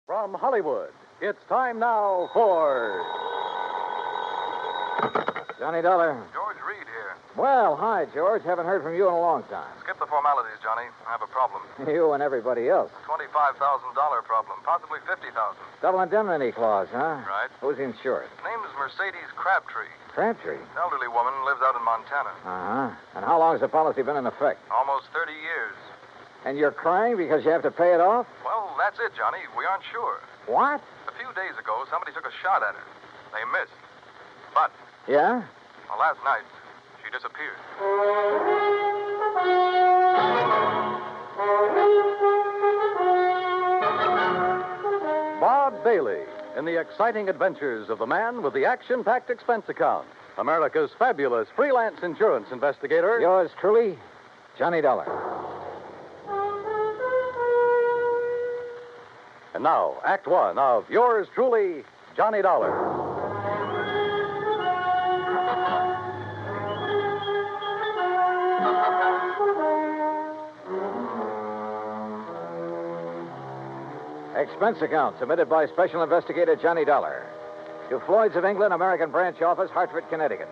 From Hollywood, it's time now for... Johnny Dollar. George Reed here. Well, hi, George. Haven't heard from you in a long time. Skip the formalities, Johnny. I have a problem. You and everybody else. $25,000 problem, possibly $50,000. Double indemnity clause, huh? Right. Who's insured? Name is Mercedes Crabtree. Crabtree. Elderly woman, lives out in Montana. Uh-huh. And how long has the policy been in effect? Almost 30 years. And you're crying because you have to pay it off? Well, that's it, Johnny. We aren't sure. What? A few days ago, somebody took a shot at her. They missed. But, Yeah? well, last night, she disappeared. Bob Bailey in the exciting adventures of the man with the action-packed expense account. America's fabulous freelance insurance investigator. Yours truly, Johnny Dollar. And now, Act One of yours truly, Johnny Dollar. Expense account submitted by Special Investigator Johnny Dollar to Floyd's of England, American Branch Office, Hartford, Connecticut.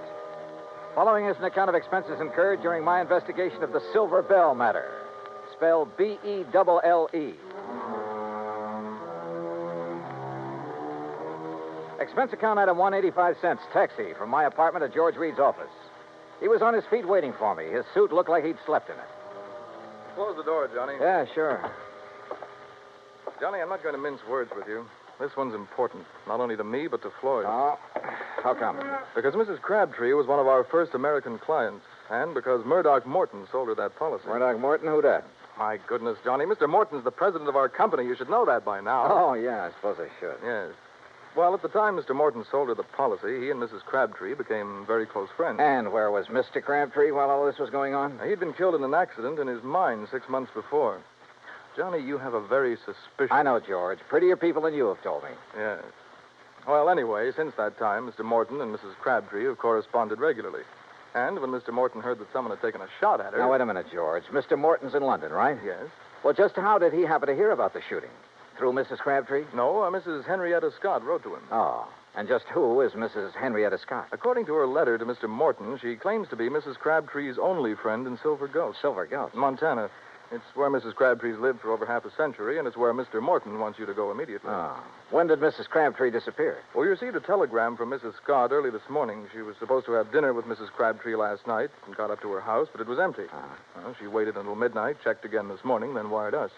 Following is an account of expenses incurred during my investigation of the Silver Belle matter, spelled B-E-L-L-E. Expense account item 185 cents, taxi from my apartment to George Reed's office. He was on his feet waiting for me. His suit looked like he'd slept in it. Close the door, Johnny. Yeah, sure. Johnny, I'm not going to mince words with you. This one's important, not only to me, but to Floyd. Oh, how come? Because Mrs. Crabtree was one of our first American clients, and because Murdoch Morton sold her that policy. Murdoch Morton, who dat? My goodness, Johnny, Mr. Morton's the president of our company. You should know that by now. Oh, yeah, I suppose I should. Yes. Well, at the time Mr. Morton sold her the policy, he and Mrs. Crabtree became very close friends. And where was Mr. Crabtree while all this was going on? Now, he'd been killed in an accident in his mine 6 months before. Johnny, you have a very suspicious... I know, George. Prettier people than you have told me. Yes. Well, anyway, since that time, Mr. Morton and Mrs. Crabtree have corresponded regularly. And when Mr. Morton heard that someone had taken a shot at her... Now, wait a minute, George. Mr. Morton's in London, right? Yes. Well, just how did he happen to hear about the shooting? Through Mrs. Crabtree? No, Mrs. Henrietta Scott wrote to him. Oh. And just who is Mrs. Henrietta Scott? According to her letter to Mr. Morton, she claims to be Mrs. Crabtree's only friend in Silvergulch. Silvergulch? Montana. It's where Mrs. Crabtree's lived for over half a century, and it's where Mr. Morton wants you to go immediately. Oh. When did Mrs. Crabtree disappear? Well, you received a telegram from Mrs. Scott early this morning. She was supposed to have dinner with Mrs. Crabtree last night and got up to her house, but it was empty. Well, she waited until midnight, checked again this morning, then wired us.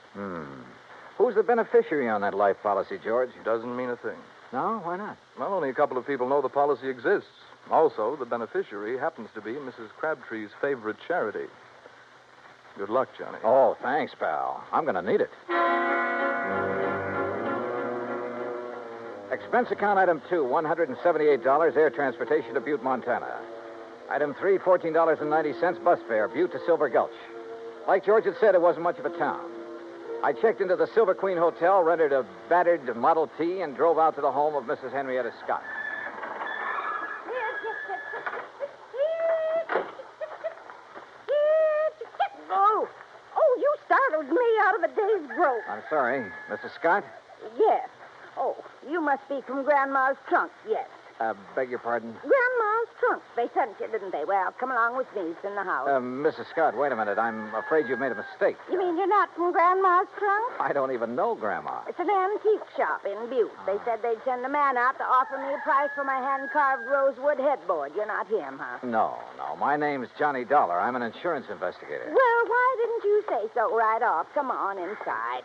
Who's the beneficiary on that life policy, George? Doesn't mean a thing. No? Why not? Well, only a couple of people know the policy exists. Also, the beneficiary happens to be Mrs. Crabtree's favorite charity. Good luck, Johnny. Oh, thanks, pal. I'm going to need it. Expense account item 2, $178, air transportation to Butte, Montana. Item 3, $14.90, bus fare, Butte to Silvergulch. Like George had said, it wasn't much of a town. I checked into the Silver Queen Hotel, rented a battered Model T, and drove out to the home of Mrs. Henrietta Scott. Oh, you startled me out of a day's growth. I'm sorry. Mrs. Scott? Yes. Oh, you must be from Grandma's trunk, yes. Beg your pardon? Grandma's trunk. They sent you, didn't they? Well, come along with me. It's in the house. Mrs. Scott, wait a minute. I'm afraid you've made a mistake. You mean you're not from Grandma's trunk? I don't even know Grandma. It's an antique shop in Butte. They said they'd send a man out to offer me a price for my hand-carved rosewood headboard. You're not him, huh? No. My name's Johnny Dollar. I'm an insurance investigator. Well, why didn't you say so right off? Come on inside.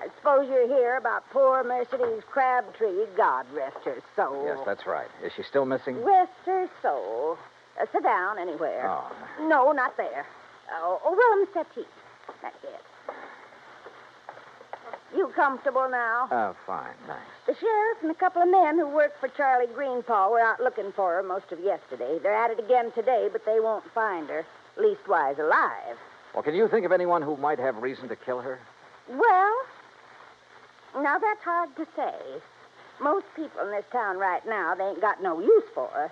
I suppose you're here about poor Mercedes Crabtree. God rest her soul. Yes, that's right. Is she still missing? Rest her soul. Sit down anywhere. Oh. No, not there. Willem settee. That's it. You comfortable now? Fine, thanks. The sheriff and a couple of men who work for Charlie Greenpaw were out looking for her most of yesterday. They're at it again today, but they won't find her. Leastwise, alive. Well, can you think of anyone who might have reason to kill her? Well, now that's hard to say. Most people in this town right now, they ain't got no use for her.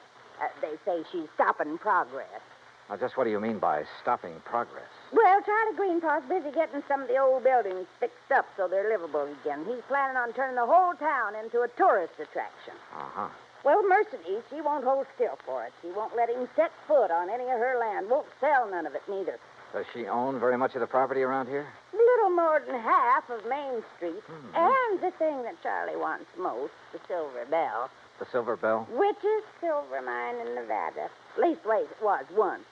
They say she's stopping progress. Now, just what do you mean by stopping progress? Well, Charlie Greenpaw's busy getting some of the old buildings fixed up so they're livable again. He's planning on turning the whole town into a tourist attraction. Uh-huh. Well, Mercedes, she won't hold still for it. She won't let him set foot on any of her land. Won't sell none of it, neither. Does she own very much of the property around here? Little more than half of Main Street. And the thing that Charlie wants most, the Silver Belle. The Silver Belle? Richest silver mine in Nevada. Leastways, it was once.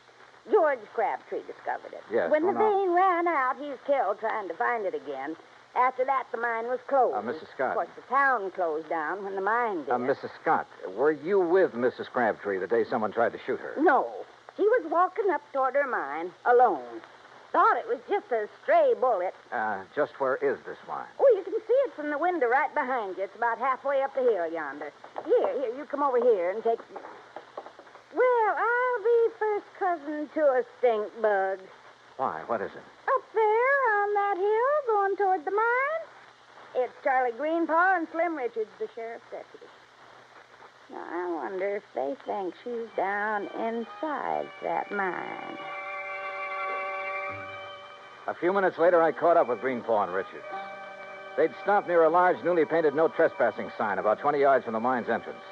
George Crabtree discovered it. Yes, When well, the now- vein ran out, he was killed trying to find it again. After that, the mine was closed. Mrs. Scott. Of course, the town closed down when the mine did. Mrs. Scott, were you with Mrs. Crabtree the day someone tried to shoot her? No. She was walking up toward her mine alone. Thought it was just a stray bullet. Just where is this mine? Oh, you can see it from the window right behind you. It's about halfway up the hill yonder. Here, you come over here and take... Well, I'll be first cousin to a stink bug. Why, what is it? Up there on that hill going toward the mine. It's Charlie Greenpaw and Slim Richards, the sheriff's deputy. Now, I wonder if they think she's down inside that mine. A few minutes later, I caught up with Greenpaw and Richards. They'd stopped near a large, newly painted no trespassing sign about 20 yards from the mine's entrance.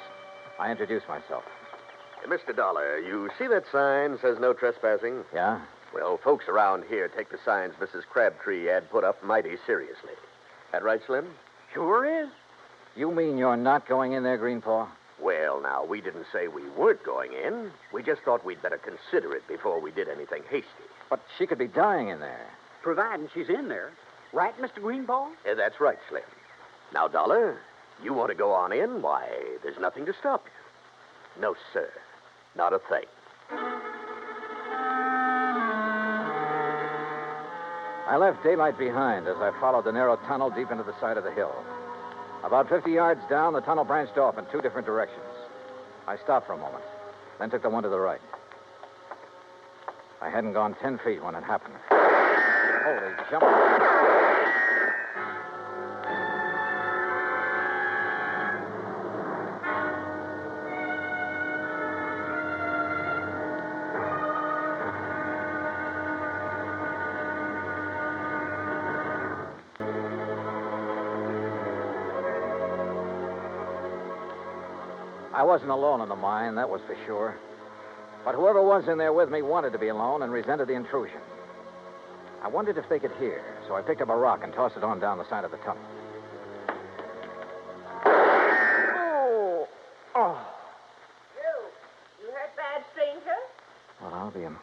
I introduced myself. Mr. Dollar, you see that sign says no trespassing? Yeah? Well, folks around here take the signs Mrs. Crabtree had put up mighty seriously. That right, Slim? Sure is. You mean you're not going in there, Greenpaw? Well, now, we didn't say we weren't going in. We just thought we'd better consider it before we did anything hasty. But she could be dying in there. Providing she's in there. Right, Mr. Greenball? That's right, Slim. Now, Dollar, you want to go on in? Why, there's nothing to stop you. No, sir. Not a thing. I left daylight behind as I followed the narrow tunnel deep into the side of the hill. About 50 yards down, the tunnel branched off in two different directions. I stopped for a moment, then took the one to the right. I hadn't gone 10 feet when it happened. Holy jump. I wasn't alone in the mine, that was for sure. But whoever was in there with me wanted to be alone and resented the intrusion. I wondered if they could hear, so I picked up a rock and tossed it on down the side of the tunnel. Oh. You heard bad, stranger? Well, I'll be him.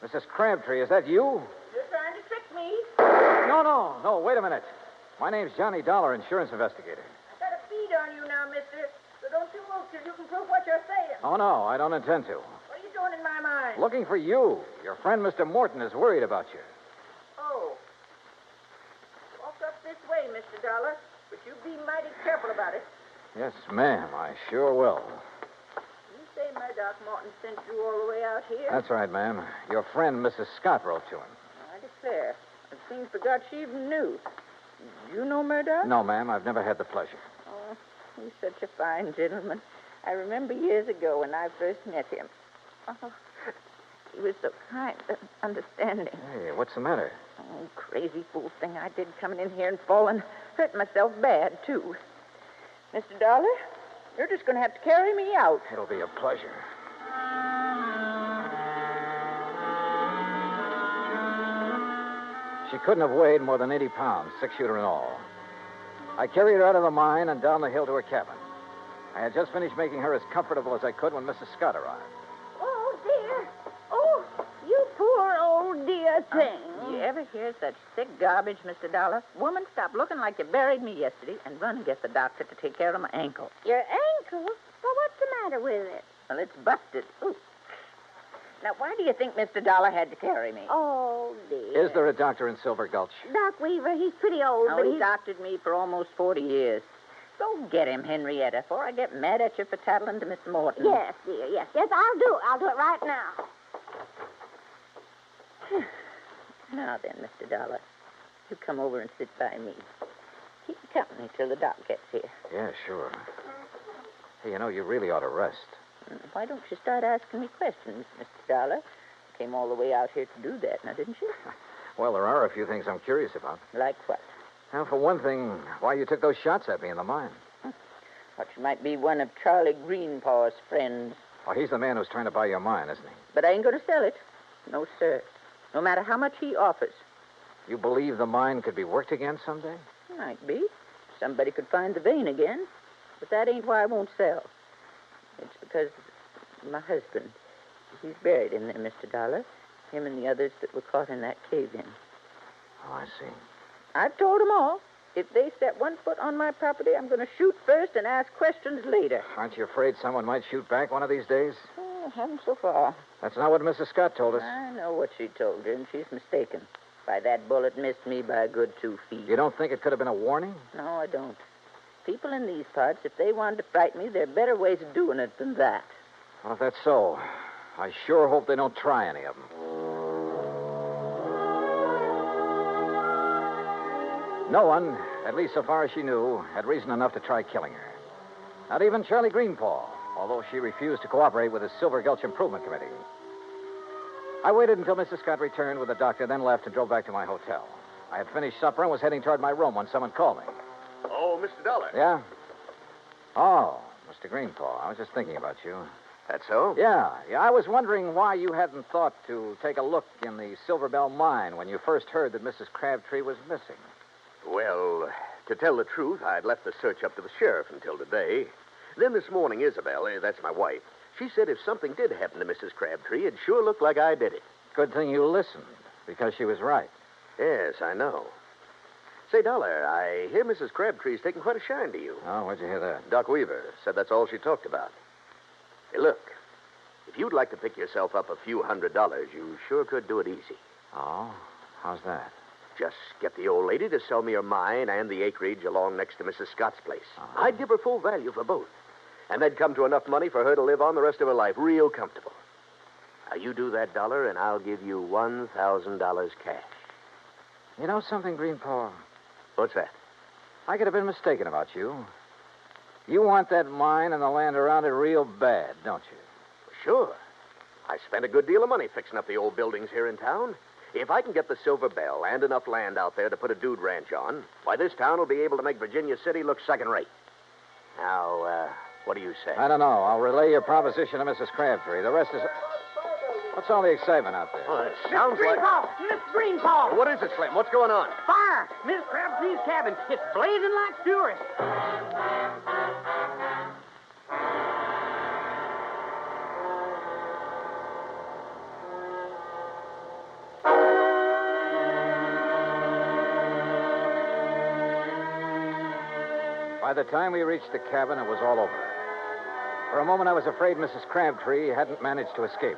Mrs. Crabtree, is that you? You're trying to trick me. No, wait a minute. My name's Johnny Dollar, insurance investigator. I've got a bead on you now, mister. So don't you move till you can prove what you're saying. Oh, no, I don't intend to. What are you doing in my mind? Looking for you. Your friend, Mr. Morton, is worried about you. Oh. Walk up this way, Mr. Dollar. But you be mighty careful about it. Yes, ma'am, I sure will. You say Murdoch Morton sent you all the way out here? That's right, ma'am. Your friend, Mrs. Scott, wrote to him. I declare. It seems forgot she even knew. You know Murdoch? No, ma'am, I've never had the pleasure. Oh, he's such a fine gentleman. I remember years ago when I first met him. Oh, he was so kind and understanding. Hey, what's the matter? Oh, crazy fool thing I did coming in here and falling. Hurt myself bad, too. Mr. Dollar, you're just going to have to carry me out. It'll be a pleasure. She couldn't have weighed more than 80 pounds, 6-shooter and all. I carried her out of the mine and down the hill to her cabin. I had just finished making her as comfortable as I could when Mrs. Scott arrived. Oh, dear. Oh, you poor old dear thing. You ever hear such sick garbage, Mr. Dollar? Woman, stop looking like you buried me yesterday and run and get the doctor to take care of my ankle. Your ankle? Well, what's the matter with it? Well, it's busted. Ooh. Now, why do you think Mr. Dollar had to carry me? Oh, dear. Is there a doctor in Silvergulch? Doc Weaver, he's pretty old, Oh, but he he's... doctored me for almost 40 years. Go get him, Henrietta, before I get mad at you for tattling to Miss Morton. Yes, dear, yes. Yes, I'll do it. I'll do it right now. Now then, Mr. Dollar, you come over and sit by me. Keep company till the doc gets here. Yeah, sure. Hey, you know, you really ought to rest. Why don't you start asking me questions, Mr. Dollar? Came all the way out here to do that, now, didn't you? Well, there are a few things I'm curious about. Like what? Now, for one thing, why you took those shots at me in the mine. Thought you might be one of Charlie Greenpaw's friends. Oh, he's the man who's trying to buy your mine, isn't he? But I ain't going to sell it. No, sir. No matter how much he offers. You believe the mine could be worked again someday? Might be. Somebody could find the vein again. But that ain't why I won't sell. It's because my husband, he's buried in there, Mr. Dollar. Him and the others that were caught in that cave-in. Oh, I see. I've told them all. If they set one foot on my property, I'm going to shoot first and ask questions later. Aren't you afraid someone might shoot back one of these days? Oh, haven't so far. That's not what Mrs. Scott told us. I know what she told her, and she's mistaken. Why, that bullet missed me by a good 2 feet. You don't think it could have been a warning? No, I don't. People in these parts, if they wanted to frighten me, there are better ways of doing it than that. Well, if that's so, I sure hope they don't try any of them. No one, at least so far as she knew, had reason enough to try killing her. Not even Charlie Greenpaw, although she refused to cooperate with the Silvergulch Improvement Committee. I waited until Mrs. Scott returned with the doctor, then left and drove back to my hotel. I had finished supper and was heading toward my room when someone called me. Oh, Mr. Dollar. Yeah? Oh, Mr. Greenpaw, I was just thinking about you. That's so? Yeah. I was wondering why you hadn't thought to take a look in the Silverbell mine when you first heard that Mrs. Crabtree was missing. Well, to tell the truth, I'd left the search up to the sheriff until today. Then this morning, Isabel, that's my wife, she said if something did happen to Mrs. Crabtree, it'd sure look like I did it. Good thing you listened, because she was right. Yes, I know. Say, Dollar, I hear Mrs. Crabtree's taking quite a shine to you. Oh, where'd you hear that? Doc Weaver said that's all she talked about. Hey, look, if you'd like to pick yourself up a few $100s, you sure could do it easy. Oh? How's that? Just get the old lady to sell me her mine and the acreage along next to Mrs. Scott's place. Uh-huh. I'd give her full value for both. And that'd come to enough money for her to live on the rest of her life real comfortable. Now, you do that, Dollar, and I'll give you $1,000 cash. You know something, Greenpaw? What's that? I could have been mistaken about you. You want that mine and the land around it real bad, don't you? Sure. I spent a good deal of money fixing up the old buildings here in town. If I can get the Silver Bell and enough land out there to put a dude ranch on, why, this town will be able to make Virginia City look second-rate. Now, what do you say? I don't know. I'll relay your proposition to Mrs. Crabtree. The rest is... What's all the excitement out there? Oh, it sounds like... Miss Greenpaw! What is it, Slim? What's going on? Fire! Miss Crabtree's cabin. It's blazing like fury. By the time we reached the cabin, it was all over. For a moment, I was afraid Mrs. Crabtree hadn't managed to escape.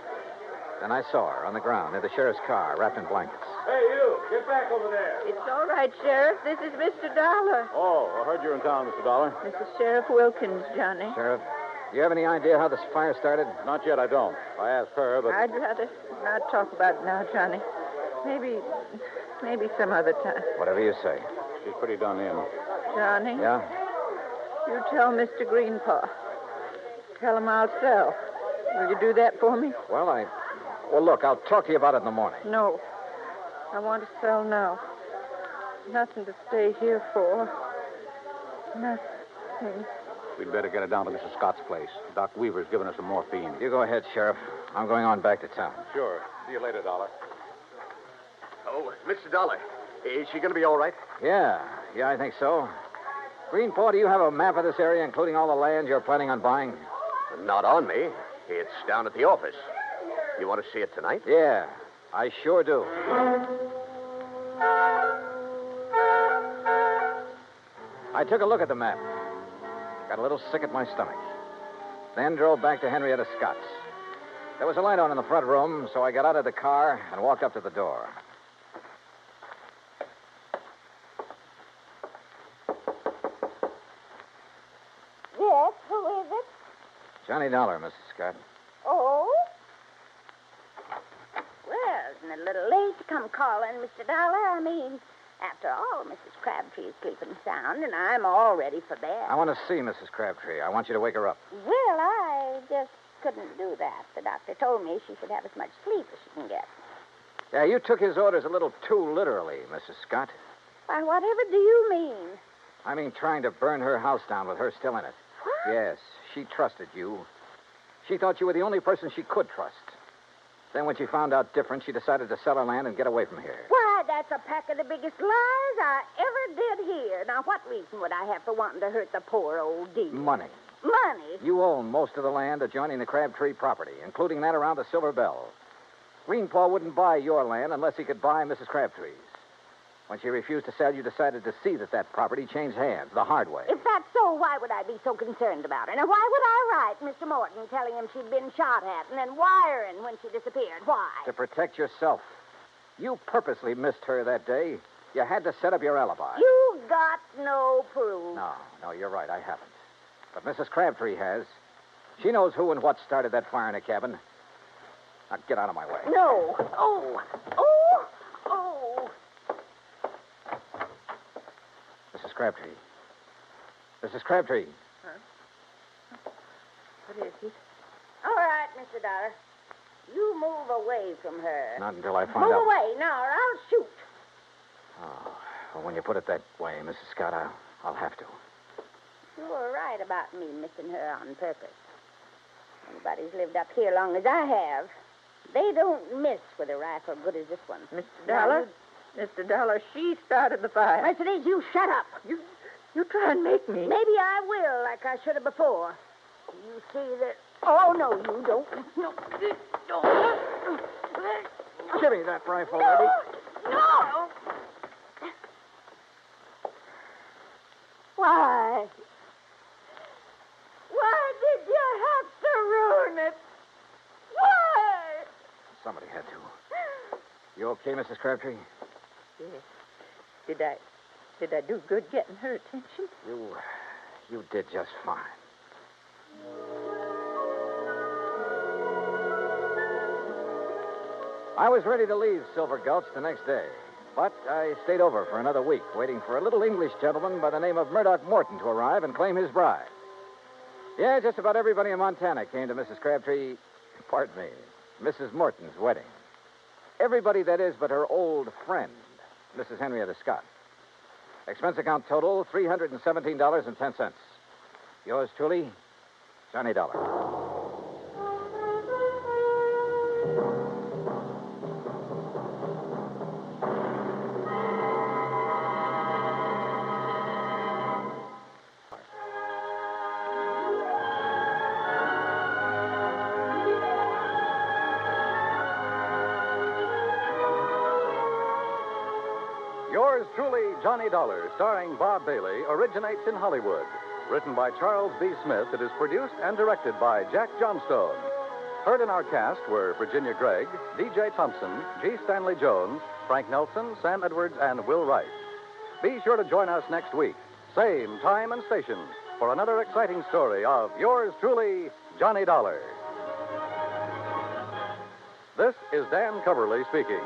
Then I saw her on the ground near the sheriff's car, wrapped in blankets. Hey, you! Get back over there! It's all right, Sheriff. This is Mr. Dollar. Oh, I heard you're in town, Mr. Dollar. This is Sheriff Wilkins, Johnny. Sheriff, do you have any idea how this fire started? Not yet, I don't. I asked her, but... I'd rather not talk about it now, Johnny. Maybe some other time. Whatever you say. She's pretty done in. Johnny? Yeah? You tell Mr. Greenpaw. Tell him I'll sell. Will you do that for me? Well, look, I'll talk to you about it in the morning. No. I want to sell now. Nothing to stay here for. Nothing. We'd better get her down to Mrs. Scott's place. Doc Weaver's given us some morphine. You go ahead, Sheriff. I'm going on back to town. Sure. See you later, Dollar. Oh, Mr. Dollar, is she going to be all right? Yeah, I think so. Greenpaw, do you have a map of this area, including all the land you're planning on buying? Not on me. It's down at the office. You want to see it tonight? Yeah, I sure do. I took a look at the map. Got a little sick at my stomach. Then drove back to Henrietta Scott's. There was a light on in the front room, so I got out of the car and walked up to the door. Yes, who is it? Johnny Dollar, Mrs. Scott. Oh? Well, isn't it a little late to come calling, Mr. Dollar? I mean, after all, Mrs. Crabtree is sleeping sound, and I'm all ready for bed. I want to see Mrs. Crabtree. I want you to wake her up. Well, I just couldn't do that. The doctor told me she should have as much sleep as she can get. Yeah, you took his orders a little too literally, Mrs. Scott. Why, whatever do you mean? I mean trying to burn her house down with her still in it. What? Yes, she trusted you. She thought you were the only person she could trust. Then when she found out different, she decided to sell her land and get away from here. Why, that's a pack of the biggest lies I ever did hear. Now, what reason would I have for wanting to hurt the poor old dear? Money. Money? You own most of the land adjoining the Crabtree property, including that around the Silver Belle. Greenpaw wouldn't buy your land unless he could buy Mrs. Crabtree's. When she refused to sell, you decided to see that property changed hands the hard way. If that's so, why would I be so concerned about her? Now, why would I write Mr. Morton telling him she'd been shot at and then wiring when she disappeared? Why? To protect yourself. You purposely missed her that day. You had to set up your alibi. You got no proof. No, you're right. I haven't. But Mrs. Crabtree has. She knows who and what started that fire in the cabin. Now, get out of my way. No. Oh. Mrs. Crabtree. Mrs. Crabtree. Huh? What is it? All right, Mr. Dollar. You move away from her. Not until I find Move out. away now, or I'll shoot. Oh, well, when you put it that way, Mrs. Scott, I'll have to. You were right about me missing her on purpose. Anybody's lived up here long as I have, they don't miss with a rifle good as this one. Mr. Dollar? Mr. Dollar, she started the fire. Mercedes, you shut up. You try and make me. Maybe I will, like I should have before. You see that... Oh, no, you don't. No. Give me that rifle, No. lady. No. Why? Why did you have to ruin it? Why? Somebody had to. You okay, Mrs. Crabtree? Yes. Did I do good getting her attention? You did just fine. I was ready to leave Silvergulch the next day, but I stayed over for another week, waiting for a little English gentleman by the name of Murdoch Morton to arrive and claim his bride. Yeah, just about everybody in Montana came to Mrs. Crabtree, Mrs. Morton's wedding. Everybody, that is, but her old friend, Mrs. Henrietta Scott. Expense account total, $317.10. Yours truly, Johnny Dollar. Yours truly, Johnny Dollar, starring Bob Bailey, originates in Hollywood. Written by Charles B. Smith, it is produced and directed by Jack Johnstone. Heard in our cast were Virginia Gregg, D.J. Thompson, G. Stanley Jones, Frank Nelson, Sam Edwards, and Will Wright. Be sure to join us next week, same time and station, for another exciting story of yours truly, Johnny Dollar. This is Dan Coverly speaking.